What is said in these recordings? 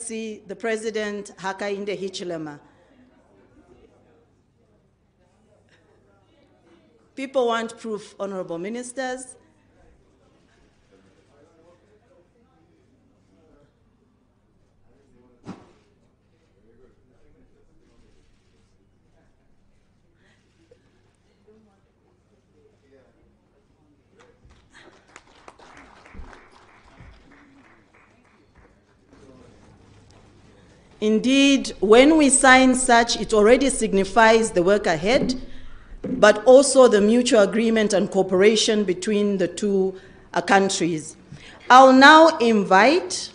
Excellency, the President Hakainde Hichilema. People want proof, honorable ministers. Indeed, when we sign such, it already signifies the work ahead, but also the mutual agreement and cooperation between the two countries. I'll now invite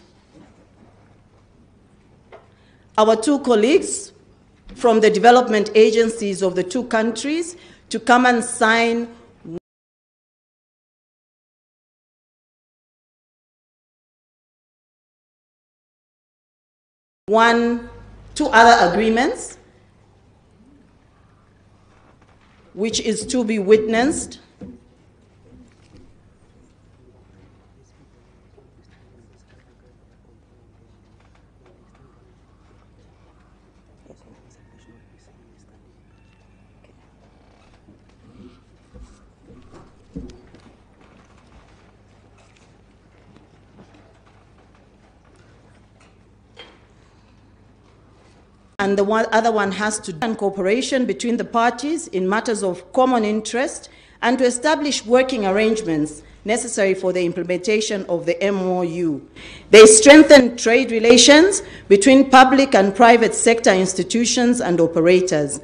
our two colleagues from the development agencies of the two countries to come and sign two other agreements, which is to be witnessed. And the other one has to do with cooperation between the parties in matters of common interest and to establish working arrangements necessary for the implementation of the MOU. They strengthen trade relations between public and private sector institutions and operators.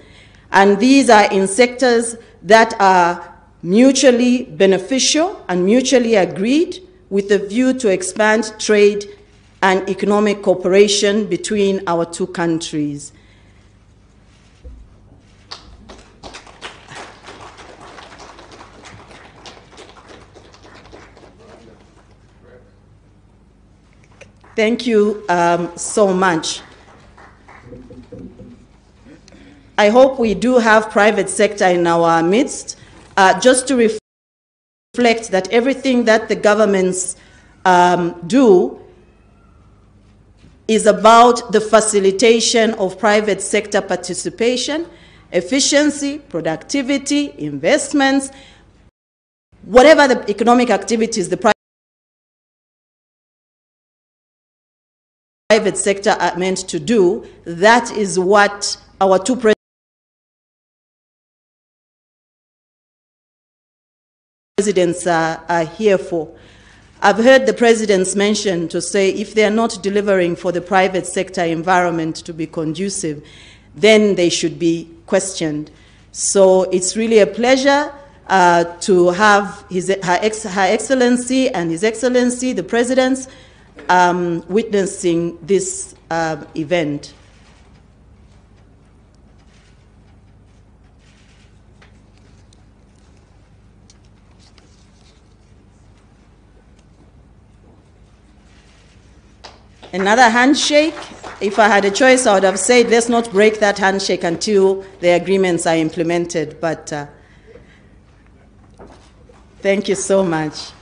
And these are in sectors that are mutually beneficial and mutually agreed with a view to expand trade and economic cooperation between our two countries. Thank you so much. I hope we do have private sector in our midst, just to reflect that everything that the governments do is about the facilitation of private sector participation, efficiency, productivity, investments, whatever the economic activities the private sector are meant to do. That is what our two presidents are here for. I've heard the presidents mention to say if they are not delivering for the private sector environment to be conducive, then they should be questioned. So it's really a pleasure to have Her Excellency and His Excellency, the presidents, witnessing this event. Another handshake. If I had a choice, I would have said, let's not break that handshake until the agreements are implemented. But thank you so much.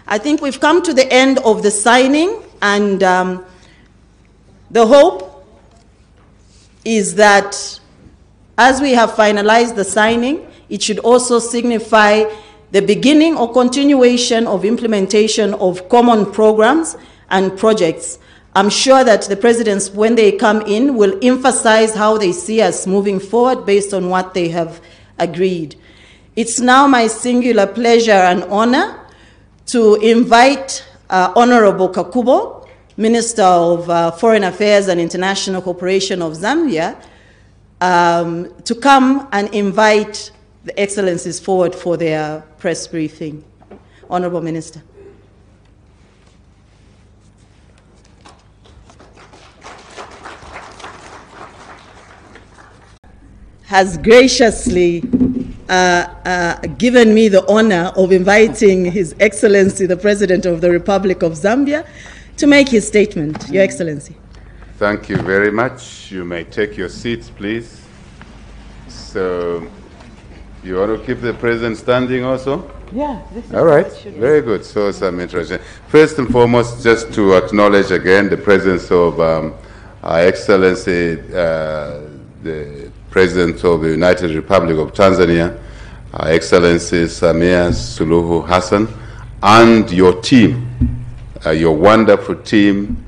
I think we've come to the end of the signing, and the hope is that as we have finalized the signing, it should also signify the beginning or continuation of implementation of common programs and projects. I'm sure that the presidents, when they come in, will emphasize how they see us moving forward based on what they have agreed. It's now my singular pleasure and honor to invite Honorable Kakubo, Minister of Foreign Affairs and International Cooperation of Zambia, to come and invite the Excellencies forward for their press briefing. Honorable Minister. Has graciously given me the honor of inviting His Excellency, the President of the Republic of Zambia, to make his statement. Your Excellency. Thank you very much. You may take your seats, please. So, You want to keep the president standing also? Yeah, this is All right, what should very good. So some interesting. First and foremost, just to acknowledge again the presence of Our Excellency, the President of the United Republic of Tanzania, Our Excellency Samia Suluhu Hassan, and your team, your wonderful team,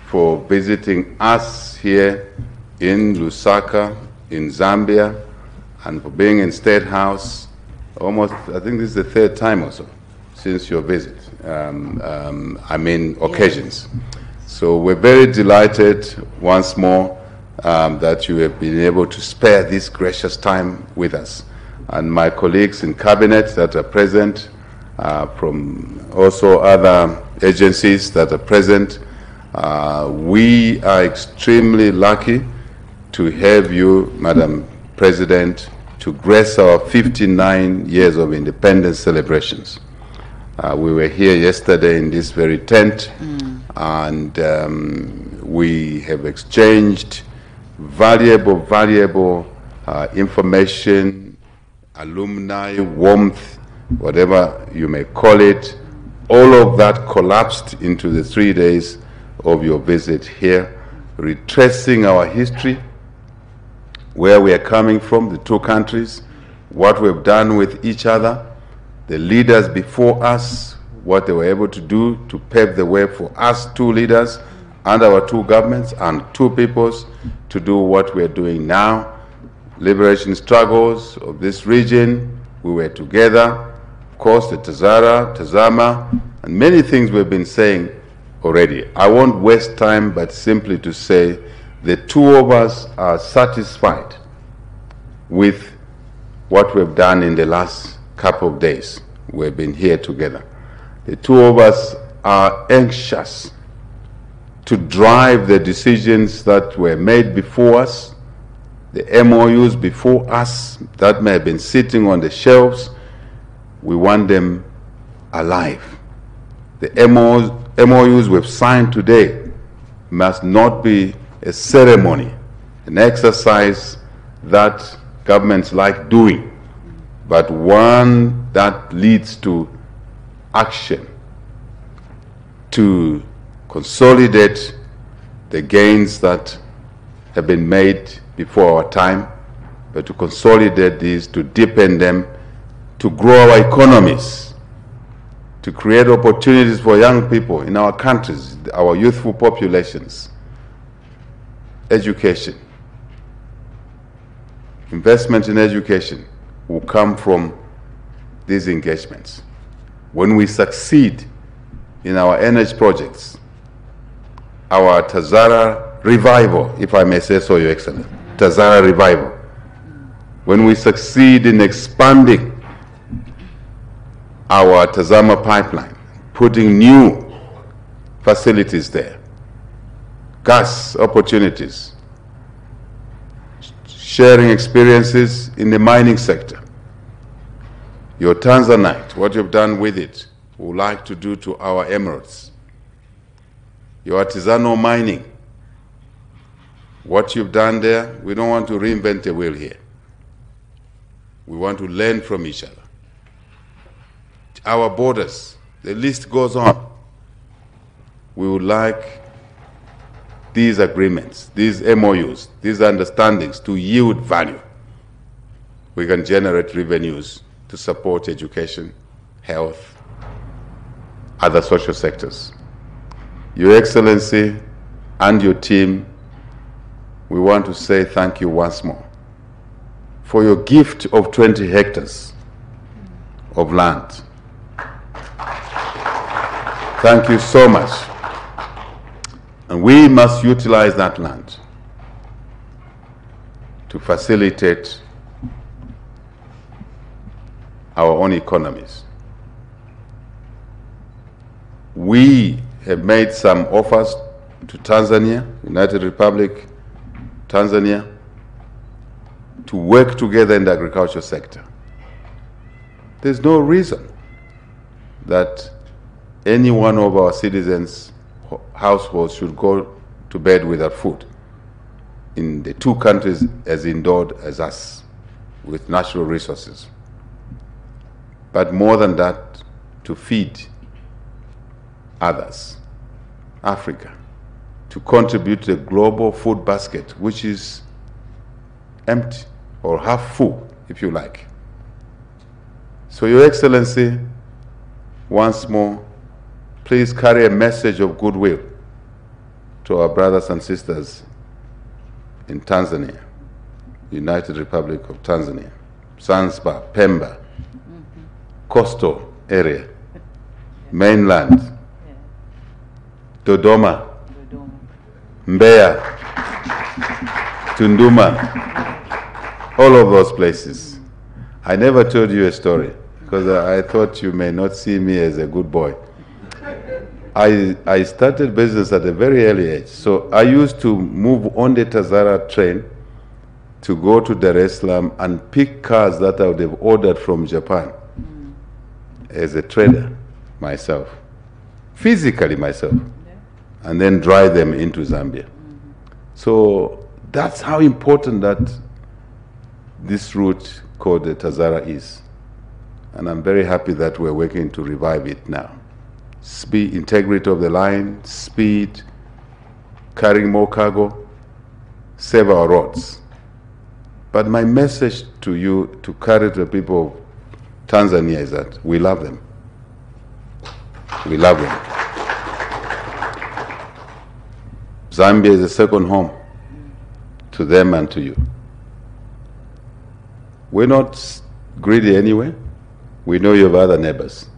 for visiting us here in Lusaka, in Zambia, and for being in State House. Almost, I think this is the third time or so since your visit. Occasions. So we're very delighted once more that you have been able to spare this gracious time with us. And my colleagues in cabinet that are present, from also other agencies that are present, we are extremely lucky to have you, Madam President, to grace our 59 years of independence celebrations. We were here yesterday in this very tent, and we have exchanged valuable information, alumni, warmth, whatever you may call it. All of that collapsed into the 3 days of your visit here, retracing our history, where we are coming from, the two countries, what we've done with each other, the leaders before us, what they were able to do to pave the way for us two leaders and our two governments and two peoples to do what we're doing now. Liberation struggles of this region, we were together. Of course, the Tazama, and many things we've been saying already. I won't waste time, but simply to say the two of us are satisfied with what we've done in the last couple of days. We've been here together. The two of us are anxious to drive the decisions that were made before us, the MOUs before us that may have been sitting on the shelves. We want them alive. The MOUs we've signed today must not be a ceremony, an exercise that governments like doing, but one that leads to action to consolidate the gains that have been made before our time, but to consolidate these, to deepen them, to grow our economies, to create opportunities for young people in our countries, our youthful populations. Education, investment in education will come from these engagements. When we succeed in our energy projects, our Tazara revival, if I may say so, Your Excellency, Tazara revival, when we succeed in expanding our Tazama pipeline, putting new facilities there, gas opportunities, sharing experiences in the mining sector. Your Tanzanite, what you've done with it, we would like to do to our emeralds. Your artisanal mining, what you've done there, we don't want to reinvent the wheel here. We want to learn from each other. Our borders, the list goes on. We would like these agreements, these MOUs, these understandings to yield value. We can generate revenues to support education, health, other social sectors. Your Excellency and your team, we want to say thank you once more for your gift of 20 hectares of land. Thank you so much. And we must utilize that land to facilitate our own economies. We have made some offers to Tanzania, United Republic, Tanzania, to work together in the agricultural sector. There's no reason that any one of our citizens' households should go to bed without food in the two countries as endowed as us with natural resources. but more than that, to feed others, Africa, to contribute to the global food basket, which is empty or half full, if you like. So, Your Excellency, once more, please carry a message of goodwill to our brothers and sisters in Tanzania, United Republic of Tanzania, Zanzibar, Pemba, coastal area, mainland, Dodoma, Mbeya, Tunduma, all of those places. I never told you a story because I thought you may not see me as a good boy. I started business at a very early age. So I used to move on the Tazara train to go to Dar es Salaam and pick cars that I would have ordered from Japan as a trader myself, physically myself, and then drive them into Zambia. So that's how important that this route called the Tazara is. And I'm very happy that we're working to revive it now. Speed, integrity of the line, speed, carrying more cargo, save our roads. But my message to you, to carry to the people of Tanzania, is that we love them. We love them. Zambia is a second home to them and to you. We're not greedy anyway. We know you have other neighbors.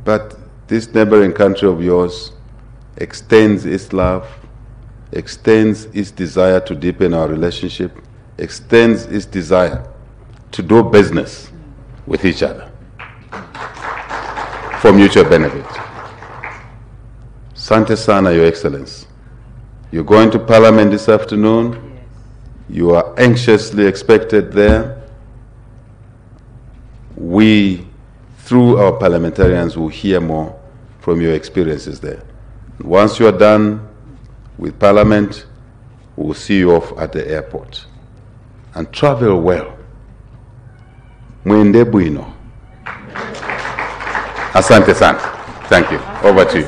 But this neighboring country of yours extends its love, extends its desire to deepen our relationship, extends its desire to do business with each other for mutual benefit. Sante sana, Your Excellency. You're going to Parliament this afternoon. Yes. You are anxiously expected there. We, through our parliamentarians, will hear more from your experiences there. Once you are done with Parliament, we'll see you off at the airport. And travel well. Mwende bwino. Asante sana. Thank you. Over to you.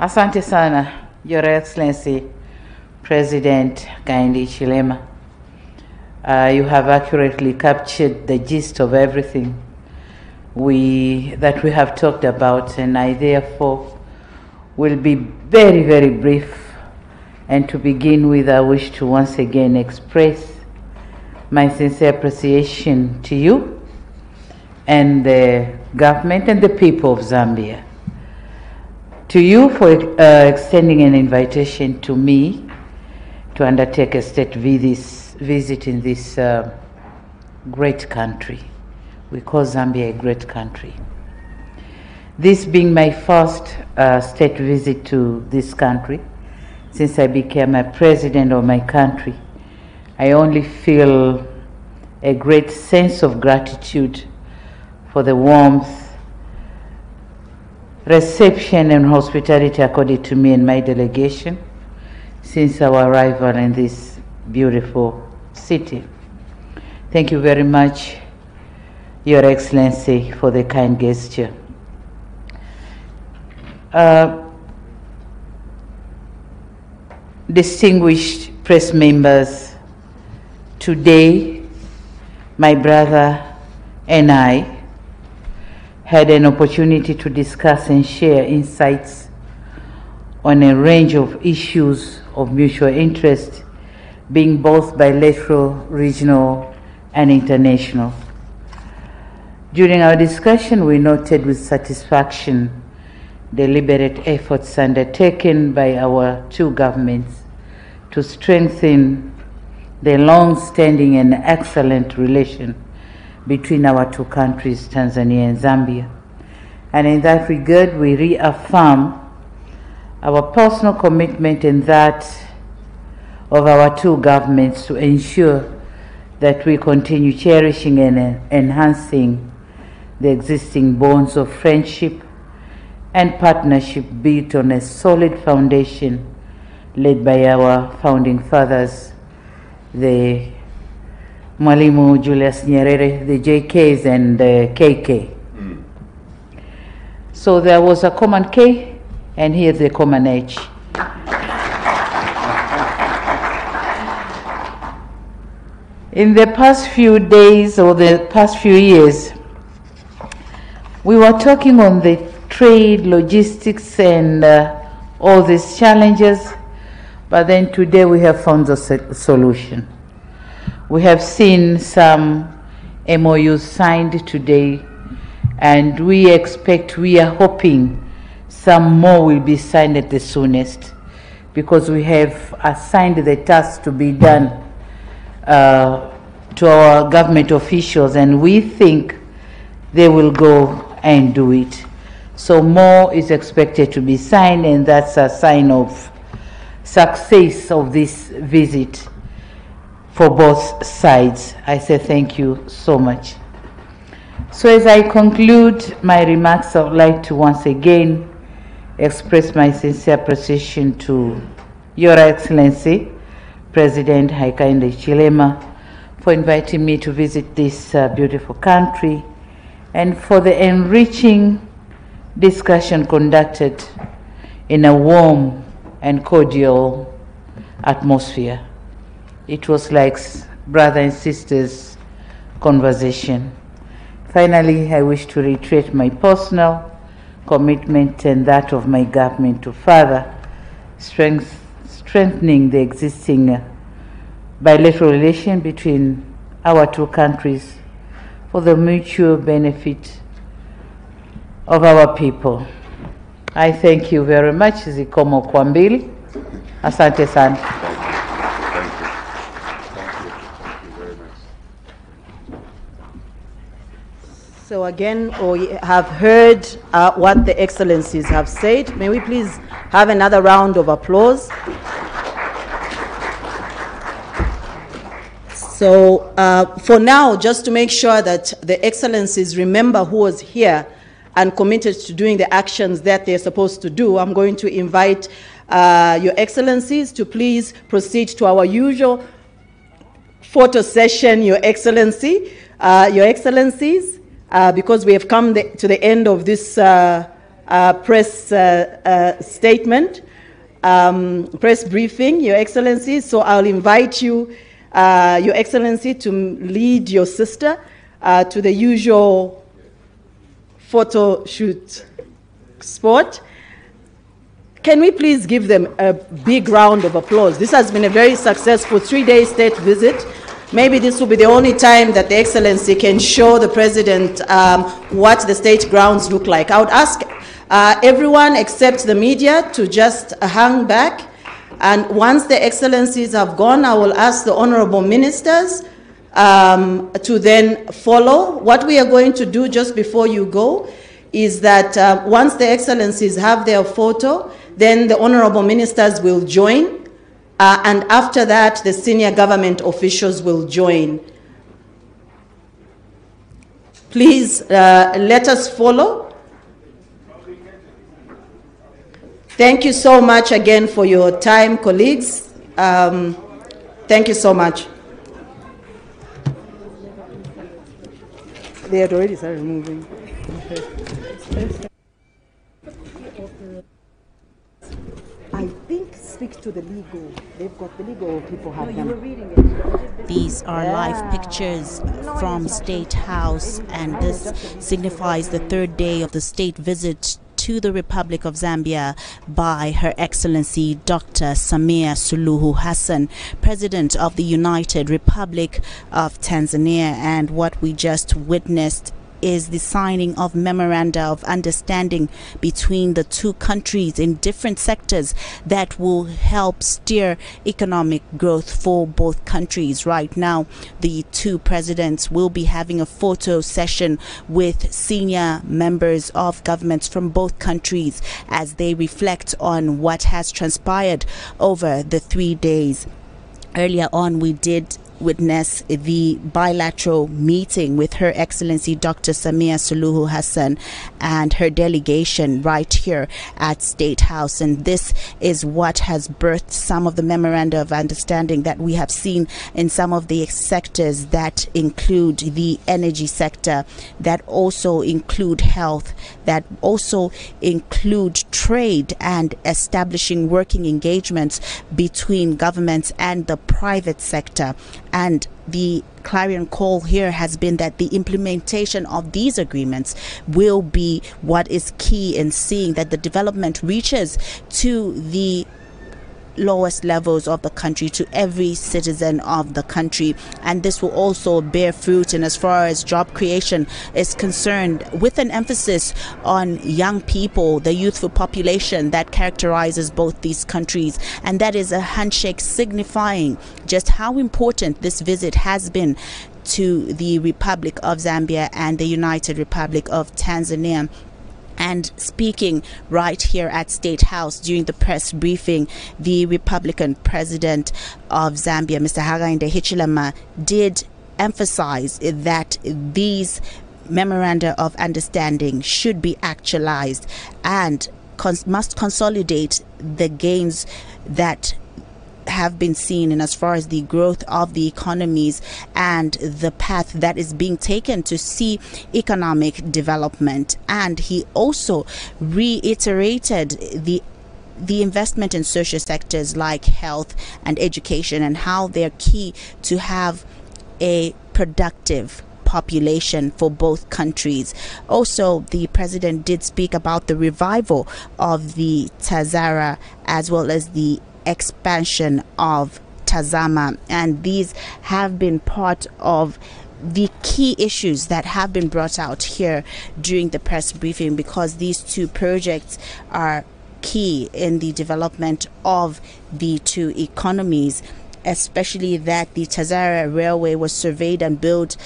Asante sana, Your Excellency, President Hichilema. You have accurately captured the gist of everything that we have talked about, and I therefore will be very, very brief. And to begin with, I wish to once again express my sincere appreciation to you and the government and the people of Zambia. To you for extending an invitation to me to undertake a state visit in this great country. We call Zambia a great country. This being my first state visit to this country, since I became a president of my country, I only feel a great sense of gratitude for the warmth, reception and hospitality accorded to me and my delegation since our arrival in this beautiful city. Thank you very much, Your Excellency, for the kind gesture. Distinguished press members, today my brother and I had an opportunity to discuss and share insights on a range of issues of mutual interest, being both bilateral, regional, and international. During our discussion, we noted with satisfaction deliberate efforts undertaken by our two governments to strengthen the long-standing and excellent relation between our two countries, Tanzania and Zambia. And in that regard, we reaffirm our personal commitment and that of our two governments to ensure that we continue cherishing and enhancing the existing bonds of friendship and partnership built on a solid foundation led by our founding fathers, the Mwalimu Julius Nyerere, the JKs and the KK. So there was a common K, and here's the common H. In the past few days or the past few years, we were talking on the trade, logistics, and all these challenges, but then today we have found a solution. We have seen some MOUs signed today, and we are hoping some more will be signed at the soonest, because we have assigned the task to be done to our government officials, and we think they will go and do it. So more is expected to be signed, and that's a sign of success of this visit for both sides. I say thank you so much. So as I conclude my remarks, I would like to once again express my sincere appreciation to Your Excellency, President Hakainde Hichilema, for inviting me to visit this beautiful country, and for the enriching discussion conducted in a warm and cordial atmosphere. It was like brother and sisters conversation. Finally, I wish to reiterate my personal commitment and that of my government to further strengthening the existing bilateral relation between our two countries for the mutual benefit of our people. I thank you very much. Zikomo kwa mbili. Asante sana. Thank you. Thank you very much. So again, we have heard what the excellencies have said. May we please have another round of applause? So for now, just to make sure that the excellencies remember who was here and committed to doing the actions that they're supposed to do, I'm going to invite your excellencies to please proceed to our usual photo session, your excellencies, because we have come to the end of this press statement, press briefing, your excellencies. So I'll invite you, your excellency, to lead your sister to the usual photo shoot spot. Can we please give them a big round of applause? This has been a very successful 3-day state visit. Maybe this will be the only time that the excellency can show the president what the state grounds look like. I would ask everyone except the media to just hang back. And once the excellencies have gone, I will ask the honorable ministers to then follow. What we are going to do just before you go is that once the excellencies have their photo, then the honorable ministers will join, and after that, the senior government officials will join. Please let us follow. Thank you so much again for your time, colleagues. Thank you so much. They had already started moving. I think speak to the legal. They've got the legal people have them. You were reading it. These are live pictures from State House, and this signifies the third day of the state visit to the Republic of Zambia by Her Excellency Dr. Samia Suluhu Hassan, President of the United Republic of Tanzania. And what we just witnessed is the signing of memoranda of understanding between the two countries in different sectors that will help steer economic growth for both countries. Right now, the two presidents will be having a photo session with senior members of governments from both countries as they reflect on what has transpired over the 3 days. Earlier on, we did witness the bilateral meeting with Her Excellency Dr. Samia Suluhu Hassan and her delegation right here at State House. And this is what has birthed some of the memoranda of understanding that we have seen in some of the sectors that include the energy sector, that also include health, that also include trade and establishing working engagements between governments and the private sector. And the clarion call here has been that the implementation of these agreements will be what is key in seeing that the development reaches to the lowest levels of the country, to every citizen of the country. And this will also bear fruit in as far as job creation is concerned, with an emphasis on young people, the youthful population that characterizes both these countries. And that is a handshake signifying just how important this visit has been to the Republic of Zambia and the United Republic of Tanzania. And speaking right here at State House during the press briefing, the Republican president of Zambia, Mr. Hichilema, did emphasize that these memoranda of understanding should be actualized and must consolidate the gains that have been seen in as far as the growth of the economies and the path that is being taken to see economic development. And he also reiterated the investment in social sectors like health and education and how they're key to have a productive population for both countries. Also, the president did speak about the revival of the Tazara as well as the expansion of Tazama, and these have been part of the key issues that have been brought out here during the press briefing, because these two projects are key in the development of the two economies, especially that the Tazara Railway was surveyed and built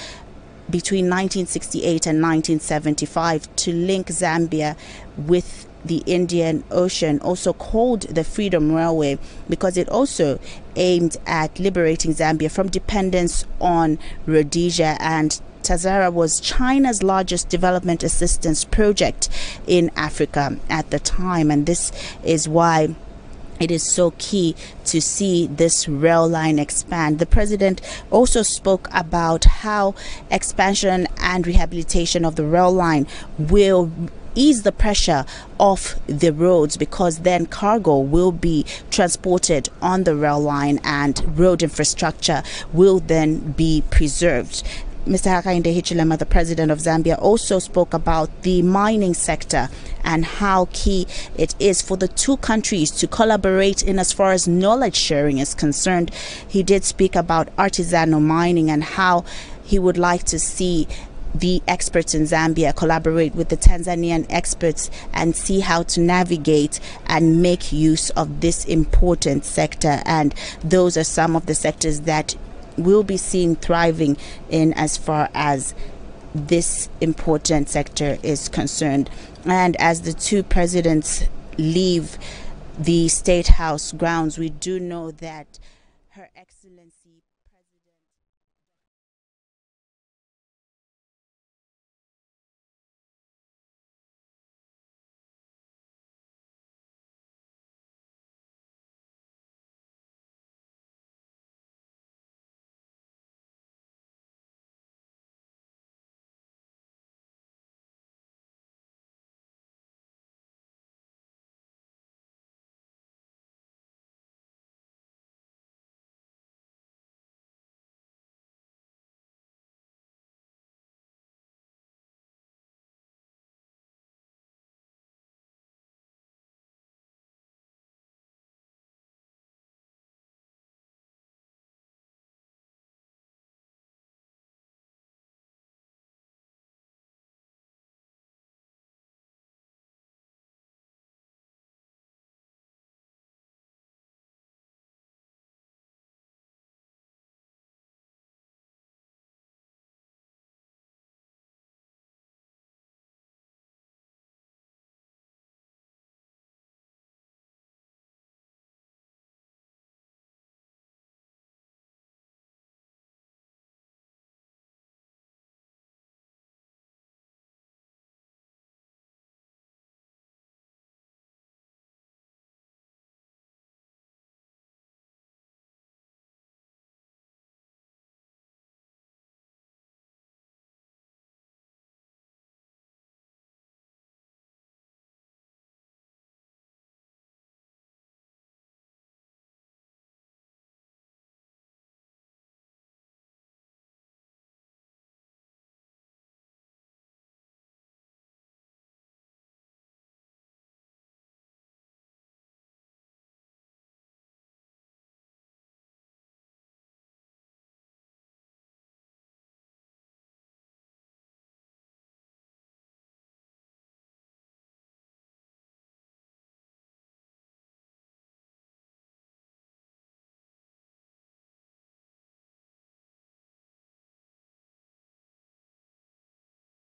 between 1968 and 1975 to link Zambia with the Indian Ocean, also called the Freedom Railway, because it also aimed at liberating Zambia from dependence on Rhodesia. And Tazara was China's largest development assistance project in Africa at the time, and this is why it is so key to see this rail line expand. The president also spoke about how expansion and rehabilitation of the rail line will ease the pressure off the roads, because then cargo will be transported on the rail line and road infrastructure will then be preserved. Mr. Hichilema, the president of Zambia, also spoke about the mining sector and how key it is for the two countries to collaborate in as far as knowledge sharing is concerned. He did speak about artisanal mining and how he would like to see the experts in Zambia collaborate with the Tanzanian experts and see how to navigate and make use of this important sector. And those are some of the sectors that will be seen thriving in as far as this important sector is concerned. And as the two presidents leave the State House grounds, we do know that Her Excellency